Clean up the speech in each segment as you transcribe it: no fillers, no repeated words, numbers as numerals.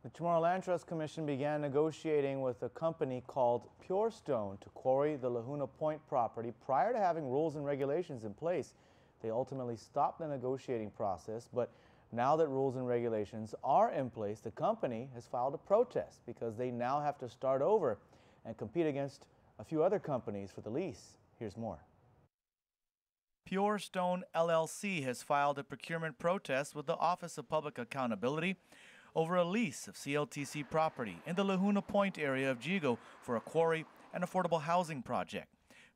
The Chamorro Land Trust Commission began negotiating with a company called Purestone to quarry the Lajuna Point property prior to having rules and regulations in place. They ultimately stopped the negotiating process, but now that rules and regulations are in place, the company has filed a protest because they now have to start over and compete against a few other companies for the lease. Here's more. Purestone LLC has filed a procurement protest with the Office of Public Accountability over a lease of CLTC property in the Lajuna Point area of Yigo for a quarry and affordable housing project.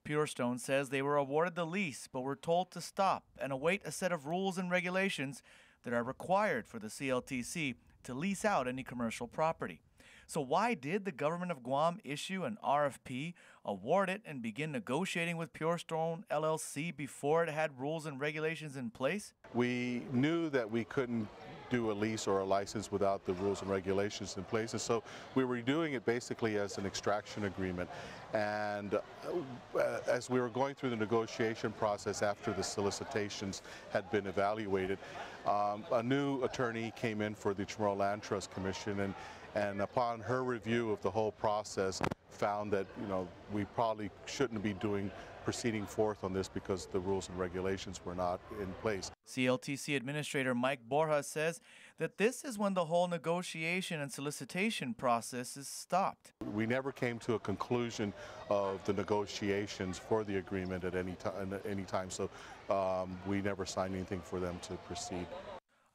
Purestone says they were awarded the lease but were told to stop and await a set of rules and regulations that are required for the CLTC to lease out any commercial property. So why did the government of Guam issue an RFP, award it, and begin negotiating with Purestone LLC before it had rules and regulations in place? We knew that we couldn't do a lease or a license without the rules and regulations in place, and so we were doing it basically as an extraction agreement. And as we were going through the negotiation process after the solicitations had been evaluated, a new attorney came in for the Chamorro Land Trust Commission, and upon her review of the whole process, found that we probably shouldn't be proceeding forth on this because the rules and regulations were not in place. CLTC Administrator Mike Borja says that this is when the whole negotiation and solicitation process is stopped. We never came to a conclusion of the negotiations for the agreement at any time, so we never signed anything for them to proceed.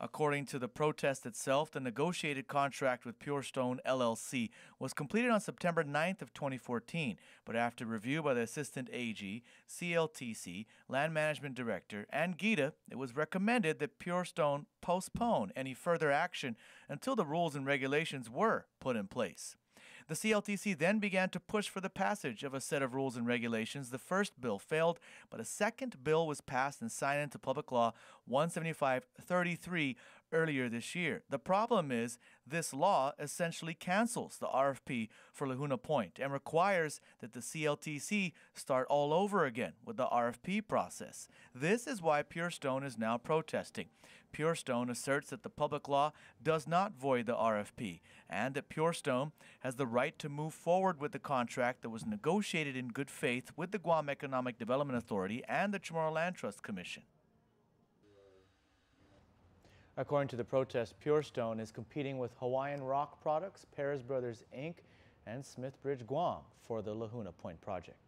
According to the protest itself, the negotiated contract with Purestone LLC was completed on September 9th of 2014, but after review by the Assistant AG, CLTC, Land Management Director, and GITA, it was recommended that Purestone postpone any further action until the rules and regulations were put in place. The CLTC then began to push for the passage of a set of rules and regulations. The first bill failed, but a second bill was passed and signed into Public Law 175/33 earlier this year. The problem is this law essentially cancels the RFP for Lajuna Point and requires that the CLTC start all over again with the RFP process. This is why Purestone is now protesting. Purestone asserts that the public law does not void the RFP and that Purestone has the right to move forward with the contract that was negotiated in good faith with the Guam Economic Development Authority and the Chamorro Land Trust Commission. According to the protest, Purestone is competing with Hawaiian Rock Products, Perez Brothers Inc., and Smith Bridge Guam for the Lajuna Point project.